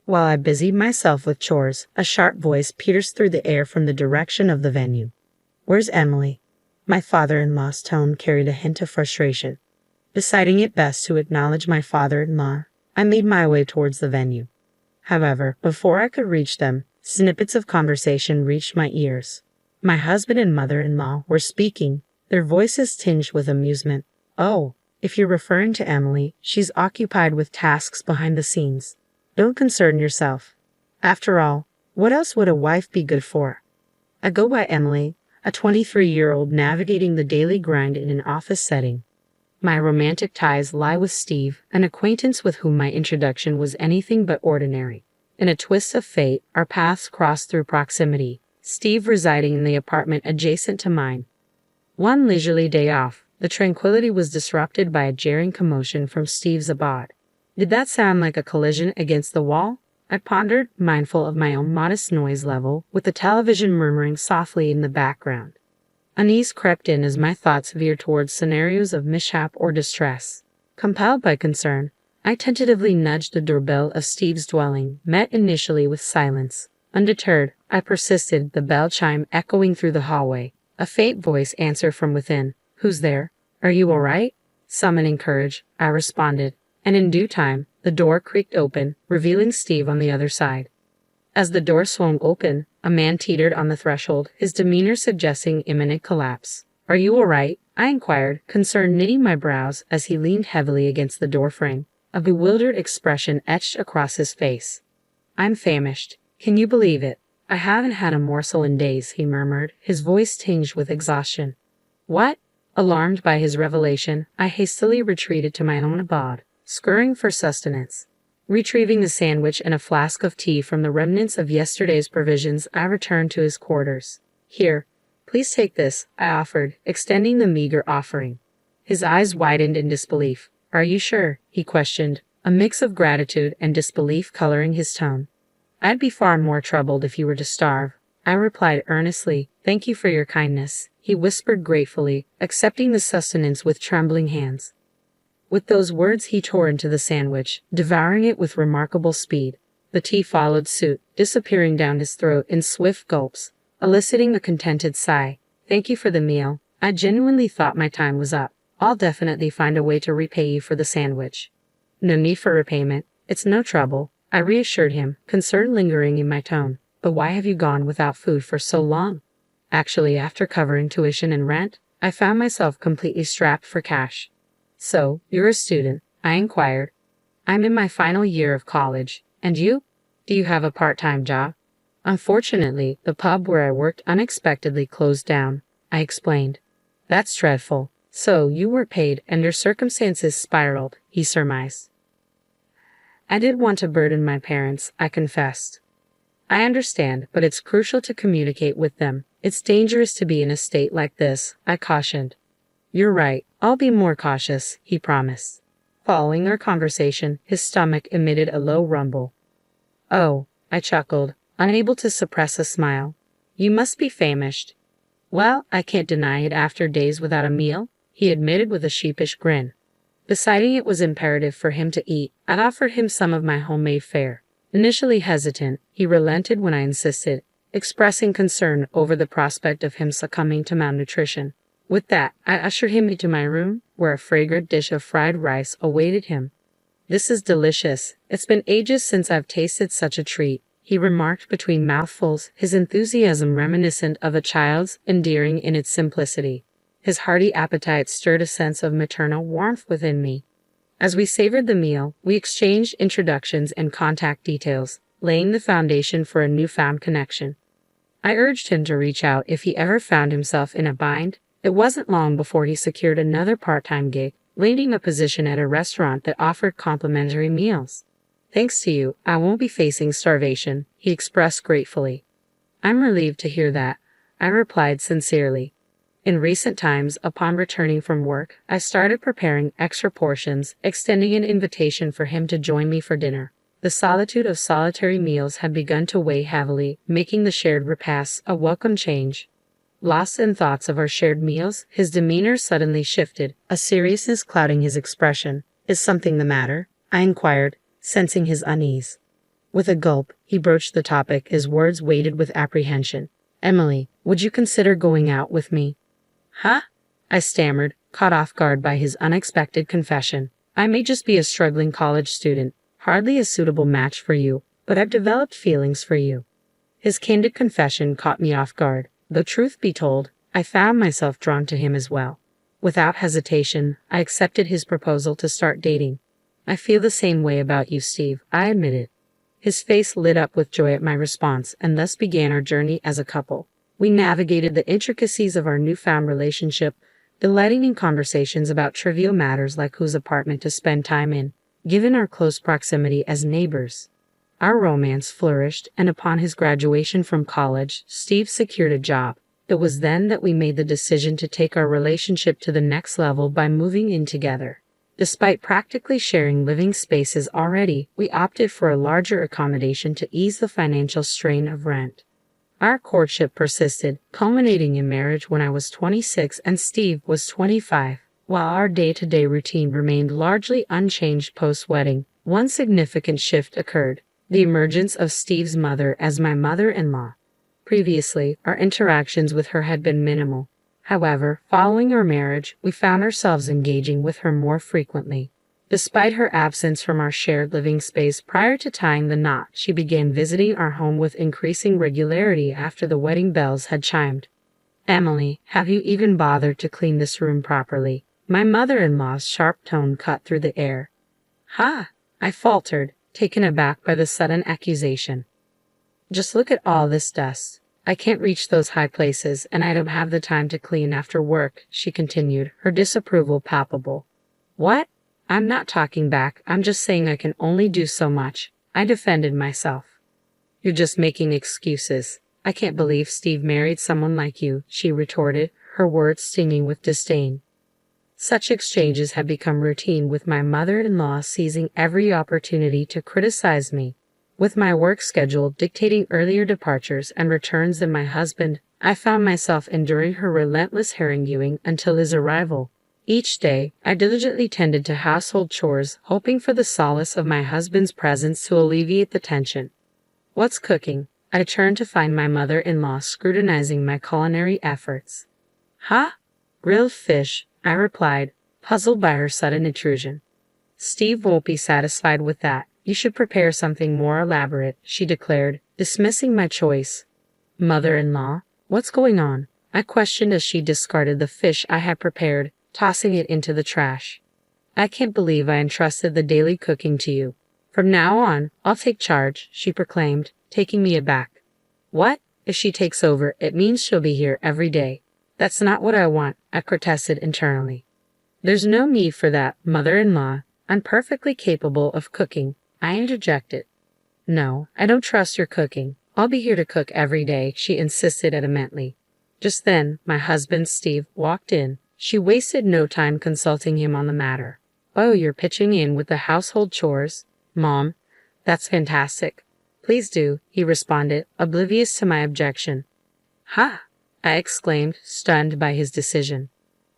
While I busied myself with chores, a sharp voice pierced through the air from the direction of the venue. "Where's Emily?" My father-in-law's tone carried a hint of frustration. Deciding it best to acknowledge my father-in-law, I made my way towards the venue. However, before I could reach them, snippets of conversation reached my ears. My husband and mother-in-law were speaking, their voices tinged with amusement. "Oh, if you're referring to Emily, she's occupied with tasks behind the scenes. Don't concern yourself. After all, what else would a wife be good for?" I go by Emily, a 23-year-old navigating the daily grind in an office setting. My romantic ties lie with Steve, an acquaintance with whom my introduction was anything but ordinary. In a twist of fate, our paths crossed through proximity, Steve residing in the apartment adjacent to mine. One leisurely day off, the tranquility was disrupted by a jarring commotion from Steve's abode. Did that sound like a collision against the wall? I pondered, mindful of my own modest noise level, with the television murmuring softly in the background. Unease crept in as my thoughts veered towards scenarios of mishap or distress. Compelled by concern, I tentatively nudged the doorbell of Steve's dwelling, met initially with silence. Undeterred, I persisted, the bell chime echoing through the hallway. A faint voice answered from within. "Who's there? Are you all right?" Summoning courage, I responded, and in due time, the door creaked open, revealing Steve on the other side. As the door swung open, a man teetered on the threshold, his demeanor suggesting imminent collapse. "Are you all right?" I inquired, concern knitting my brows as he leaned heavily against the doorframe. A bewildered expression etched across his face. "I'm famished. Can you believe it? I haven't had a morsel in days," he murmured, his voice tinged with exhaustion. "What?" Alarmed by his revelation, I hastily retreated to my own abode, scurrying for sustenance. Retrieving the sandwich and a flask of tea from the remnants of yesterday's provisions, I returned to his quarters. "Here, please take this," I offered, extending the meager offering. His eyes widened in disbelief. "Are you sure?" he questioned, a mix of gratitude and disbelief coloring his tone. "I'd be far more troubled if you were to starve," I replied earnestly. "Thank you for your kindness," he whispered gratefully, accepting the sustenance with trembling hands. With those words he tore into the sandwich, devouring it with remarkable speed. The tea followed suit, disappearing down his throat in swift gulps, eliciting a contented sigh. "Thank you for the meal. I genuinely thought my time was up. I'll definitely find a way to repay you for the sandwich." "No need for repayment. It's no trouble," I reassured him, concern lingering in my tone. "But why have you gone without food for so long?" Actually, after covering tuition and rent, I found myself completely strapped for cash. "So, you're a student?" I inquired. "I'm in my final year of college. And you? Do you have a part-time job?" "Unfortunately, the pub where I worked unexpectedly closed down," I explained. "That's dreadful. So, you were paid and your circumstances spiraled," he surmised. "I did want to burden my parents," I confessed. "I understand, but it's crucial to communicate with them. It's dangerous to be in a state like this," I cautioned. "You're right. I'll be more cautious," he promised. Following our conversation, his stomach emitted a low rumble. "Oh," I chuckled, unable to suppress a smile. "You must be famished." "Well, I can't deny it after days without a meal," he admitted with a sheepish grin. Deciding it was imperative for him to eat, I offered him some of my homemade fare. Initially hesitant, he relented when I insisted, expressing concern over the prospect of him succumbing to malnutrition. With that, I ushered him into my room, where a fragrant dish of fried rice awaited him. "This is delicious. It's been ages since I've tasted such a treat," he remarked between mouthfuls, his enthusiasm reminiscent of a child's, endearing in its simplicity. His hearty appetite stirred a sense of maternal warmth within me. As we savored the meal, we exchanged introductions and contact details, laying the foundation for a newfound connection. I urged him to reach out if he ever found himself in a bind. It wasn't long before he secured another part-time gig, landing a position at a restaurant that offered complimentary meals. "Thanks to you, I won't be facing starvation," he expressed gratefully. "I'm relieved to hear that," I replied sincerely. In recent times, upon returning from work, I started preparing extra portions, extending an invitation for him to join me for dinner. The solitude of solitary meals had begun to weigh heavily, making the shared repasts a welcome change. Lost in thoughts of our shared meals, his demeanor suddenly shifted, a seriousness clouding his expression. "Is something the matter?" I inquired, sensing his unease. With a gulp, he broached the topic, his words weighted with apprehension. Emily, would you consider going out with me? Huh? I stammered, caught off guard by his unexpected confession. I may just be a struggling college student, hardly a suitable match for you, but I've developed feelings for you. His candid confession caught me off guard, though truth be told, I found myself drawn to him as well. Without hesitation, I accepted his proposal to start dating. I feel the same way about you, Steve, I admitted. His face lit up with joy at my response, and thus began our journey as a couple. We navigated the intricacies of our newfound relationship, delighting in conversations about trivial matters like whose apartment to spend time in, given our close proximity as neighbors. Our romance flourished, and upon his graduation from college, Steve secured a job. It was then that we made the decision to take our relationship to the next level by moving in together. Despite practically sharing living spaces already, we opted for a larger accommodation to ease the financial strain of rent. Our courtship persisted, culminating in marriage when I was 26 and Steve was 25. While our day-to-day routine remained largely unchanged post-wedding, one significant shift occurred: the emergence of Steve's mother as my mother-in-law. Previously, our interactions with her had been minimal. However, following our marriage, we found ourselves engaging with her more frequently. Despite her absence from our shared living space prior to tying the knot, she began visiting our home with increasing regularity after the wedding bells had chimed. Emily, have you even bothered to clean this room properly? My mother-in-law's sharp tone cut through the air. Ha! I faltered, taken aback by the sudden accusation. Just look at all this dust. I can't reach those high places, and I don't have the time to clean after work, she continued, her disapproval palpable. What? I'm not talking back, I'm just saying I can only do so much. I defended myself. You're just making excuses. I can't believe Steve married someone like you, she retorted, her words stinging with disdain. Such exchanges had become routine, with my mother-in-law seizing every opportunity to criticize me. With my work schedule dictating earlier departures and returns than my husband, I found myself enduring her relentless haranguing until his arrival. Each day, I diligently tended to household chores, hoping for the solace of my husband's presence to alleviate the tension. What's cooking? I turned to find my mother-in-law scrutinizing my culinary efforts. Huh? Grilled fish, I replied, puzzled by her sudden intrusion. Steve won't be satisfied with that. You should prepare something more elaborate, she declared, dismissing my choice. Mother-in-law, what's going on? I questioned as she discarded the fish I had prepared, tossing it into the trash. I can't believe I entrusted the daily cooking to you. From now on, I'll take charge, she proclaimed, taking me aback. What? If she takes over, it means she'll be here every day. That's not what I want, I protested internally. There's no need for that, mother-in-law. I'm perfectly capable of cooking, I interjected. No, I don't trust your cooking. I'll be here to cook every day, she insisted adamantly. Just then, my husband Steve walked in. She wasted no time consulting him on the matter. Oh, you're pitching in with the household chores? Mom, that's fantastic. Please do, he responded, oblivious to my objection. Ha! I exclaimed, stunned by his decision.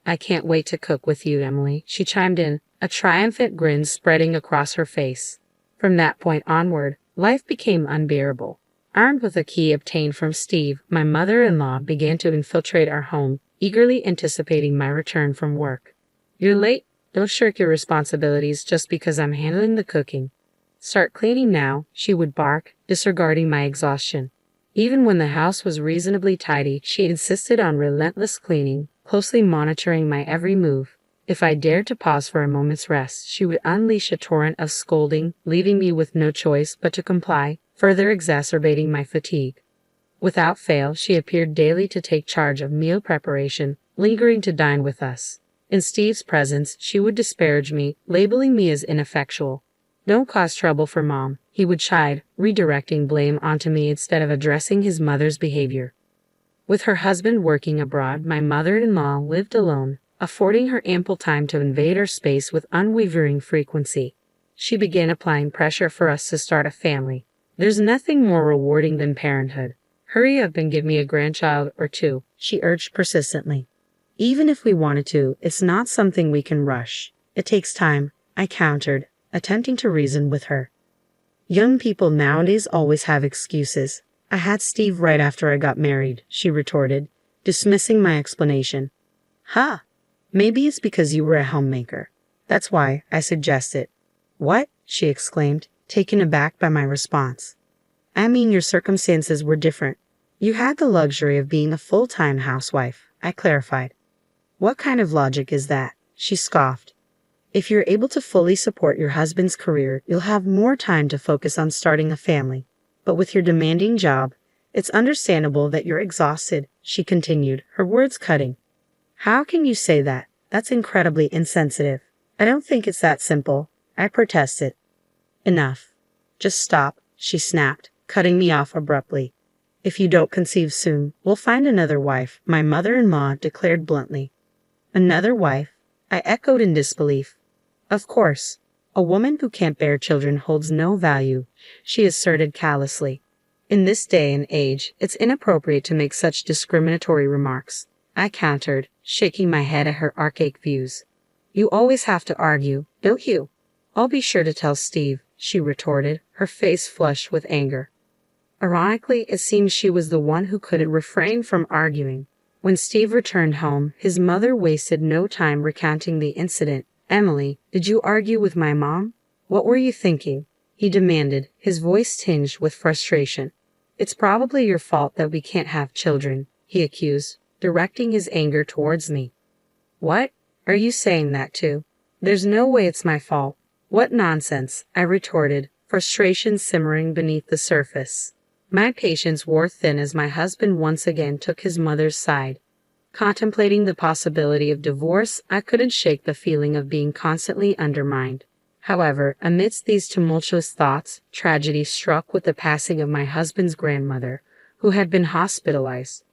I can't wait to cook with you, Emily, she chimed in, a triumphant grin spreading across her face. From that point onward, life became unbearable. Armed with a key obtained from Steve, my mother-in-law began to infiltrate our home, eagerly anticipating my return from work. You're late. Don't shirk your responsibilities just because I'm handling the cooking. Start cleaning now, she would bark, disregarding my exhaustion. Even when the house was reasonably tidy, she insisted on relentless cleaning, closely monitoring my every move. If I dared to pause for a moment's rest, she would unleash a torrent of scolding, leaving me with no choice but to comply, further exacerbating my fatigue. Without fail, she appeared daily to take charge of meal preparation, lingering to dine with us. In Steve's presence, she would disparage me, labeling me as ineffectual. Don't cause trouble for Mom, he would chide, redirecting blame onto me instead of addressing his mother's behavior. With her husband working abroad, my mother-in-law lived alone, affording her ample time to invade our space with unwavering frequency. She began applying pressure for us to start a family. There's nothing more rewarding than parenthood. Hurry up and give me a grandchild or two, she urged persistently. Even if we wanted to, it's not something we can rush. It takes time, I countered, attempting to reason with her. Young people nowadays always have excuses. I had Steve right after I got married, she retorted, dismissing my explanation. Ha! Maybe it's because you were a homemaker. That's why, I suggested. What? She exclaimed, taken aback by my response. I mean, your circumstances were different. You had the luxury of being a full-time housewife, I clarified. What kind of logic is that? She scoffed. If you're able to fully support your husband's career, you'll have more time to focus on starting a family. But with your demanding job, it's understandable that you're exhausted, she continued, her words cutting. How can you say that? That's incredibly insensitive. I don't think it's that simple, I protested. Enough. Just stop, she snapped, cutting me off abruptly. If you don't conceive soon, we'll find another wife, my mother-in-law declared bluntly. Another wife? I echoed in disbelief. Of course. A woman who can't bear children holds no value, she asserted callously. In this day and age, it's inappropriate to make such discriminatory remarks, I countered, shaking my head at her archaic views. You always have to argue, don't you? I'll be sure to tell Steve, she retorted, her face flushed with anger. Ironically, it seemed she was the one who couldn't refrain from arguing. When Steve returned home, his mother wasted no time recounting the incident. Emily, did you argue with my mom? What were you thinking? He demanded, his voice tinged with frustration. It's probably your fault that we can't have children, he accused, directing his anger towards me. What? Are you saying that too? There's no way it's my fault. What nonsense, I retorted, frustration simmering beneath the surface. My patience wore thin as my husband once again took his mother's side. Contemplating the possibility of divorce, I couldn't shake the feeling of being constantly undermined. However, amidst these tumultuous thoughts, tragedy struck with the passing of my husband's grandmother, who had been hospitalized.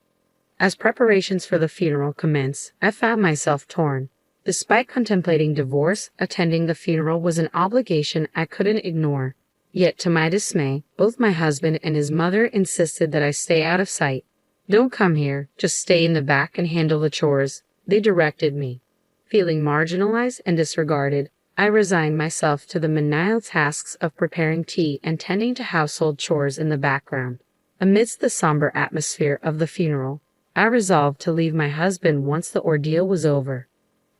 As preparations for the funeral commenced, I found myself torn. Despite contemplating divorce, attending the funeral was an obligation I couldn't ignore. Yet, to my dismay, both my husband and his mother insisted that I stay out of sight. Don't come here, just stay in the back and handle the chores, they directed me. Feeling marginalized and disregarded, I resigned myself to the menial tasks of preparing tea and tending to household chores in the background. Amidst the somber atmosphere of the funeral, I resolved to leave my husband once the ordeal was over.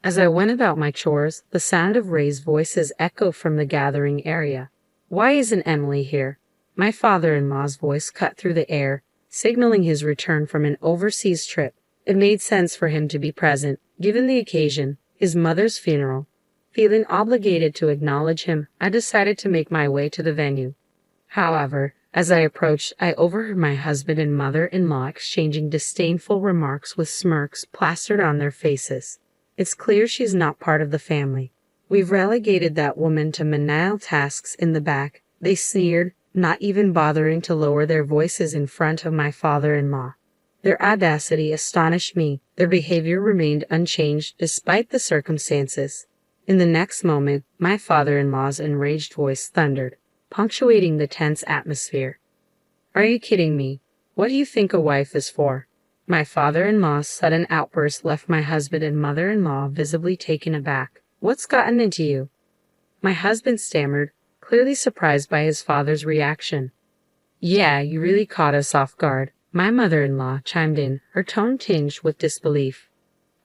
As I went about my chores, the sound of raised voices echoed from the gathering area. Why isn't Emily here? My father-in-law's voice cut through the air, signaling his return from an overseas trip. It made sense for him to be present, given the occasion, his mother's funeral. Feeling obligated to acknowledge him, I decided to make my way to the venue. However, as I approached, I overheard my husband and mother-in-law exchanging disdainful remarks with smirks plastered on their faces. It's clear she's not part of the family. We've relegated that woman to menial tasks in the back, they sneered, not even bothering to lower their voices in front of my father-in-law. Their audacity astonished me. Their behavior remained unchanged despite the circumstances. In the next moment, my father-in-law's enraged voice thundered, punctuating the tense atmosphere. Are you kidding me? What do you think a wife is for? My father-in-law's sudden outburst left my husband and mother-in-law visibly taken aback. What's gotten into you? My husband stammered, clearly surprised by his father's reaction. Yeah, you really caught us off guard, my mother-in-law chimed in, her tone tinged with disbelief.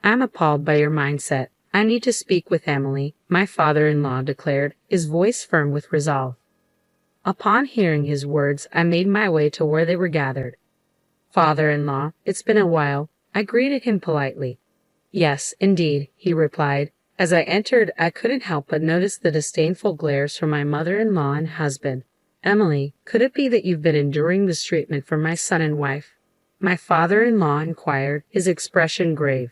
I'm appalled by your mindset. I need to speak with Emily, my father-in-law declared, his voice firm with resolve. Upon hearing his words, I made my way to where they were gathered. Father-in-law, it's been a while, I greeted him politely. Yes, indeed, he replied. As I entered, I couldn't help but notice the disdainful glares from my mother-in-law and husband. Emily, could it be that you've been enduring this treatment from my son and wife? My father-in-law inquired, his expression grave.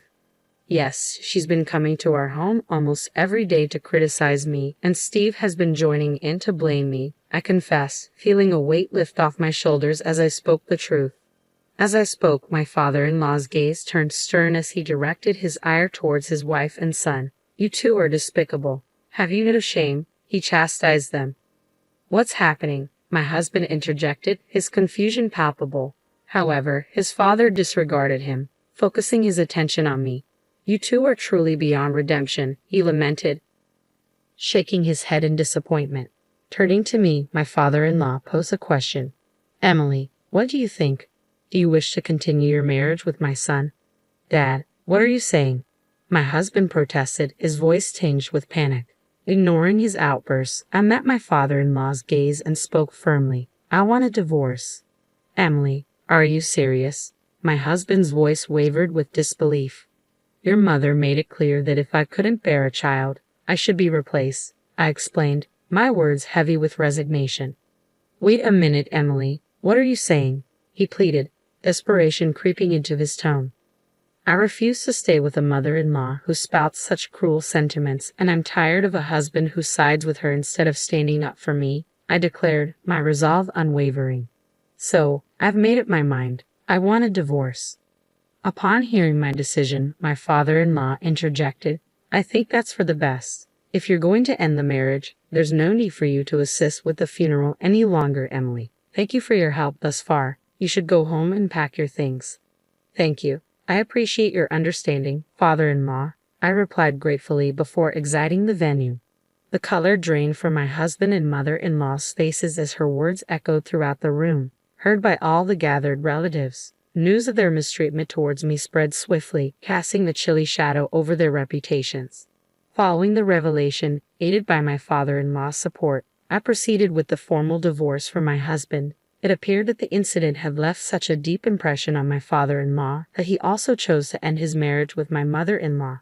Yes, she's been coming to our home almost every day to criticize me, and Steve has been joining in to blame me, I confess, feeling a weight lift off my shoulders as I spoke the truth. As I spoke, my father-in-law's gaze turned stern as he directed his ire towards his wife and son. You two are despicable. Have you no shame? He chastised them. What's happening? My husband interjected, his confusion palpable. However, his father disregarded him, focusing his attention on me. You two are truly beyond redemption, he lamented, shaking his head in disappointment. Turning to me, my father-in-law posed a question. Emily, what do you think? Do you wish to continue your marriage with my son? Dad, what are you saying? My husband protested, his voice tinged with panic. Ignoring his outbursts, I met my father-in-law's gaze and spoke firmly. I want a divorce. Emily, are you serious? My husband's voice wavered with disbelief. Your mother made it clear that if I couldn't bear a child, I should be replaced, I explained, my words heavy with resignation. Wait a minute, Emily. What are you saying? He pleaded, desperation creeping into his tone. I refuse to stay with a mother-in-law who spouts such cruel sentiments, and I'm tired of a husband who sides with her instead of standing up for me, I declared, my resolve unwavering. So, I've made up my mind. I want a divorce. Upon hearing my decision, my father-in-law interjected, I think that's for the best. If you're going to end the marriage, there's no need for you to assist with the funeral any longer, Emily. Thank you for your help thus far. You should go home and pack your things. Thank you. I appreciate your understanding, father-in-law, I replied gratefully before exiting the venue. The color drained from my husband and mother-in-law's faces as her words echoed throughout the room, heard by all the gathered relatives. News of their mistreatment towards me spread swiftly, casting a chilly shadow over their reputations. Following the revelation, aided by my father-in-law's support, I proceeded with the formal divorce for my husband. It appeared that the incident had left such a deep impression on my father-in-law that he also chose to end his marriage with my mother-in-law.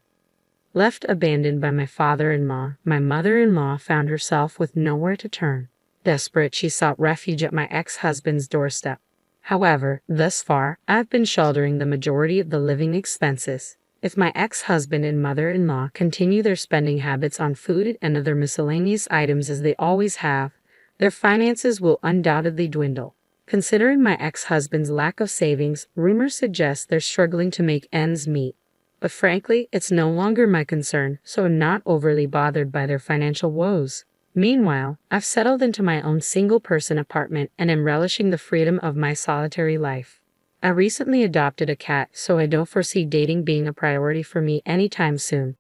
Left abandoned by my father-in-law, my mother-in-law found herself with nowhere to turn. Desperate, she sought refuge at my ex-husband's doorstep. However, thus far, I've been shouldering the majority of the living expenses. If my ex-husband and mother-in-law continue their spending habits on food and other miscellaneous items as they always have, their finances will undoubtedly dwindle. Considering my ex-husband's lack of savings, rumors suggest they're struggling to make ends meet. But frankly, it's no longer my concern, so I'm not overly bothered by their financial woes. Meanwhile, I've settled into my own single-person apartment and am relishing the freedom of my solitary life. I recently adopted a cat, so I don't foresee dating being a priority for me anytime soon.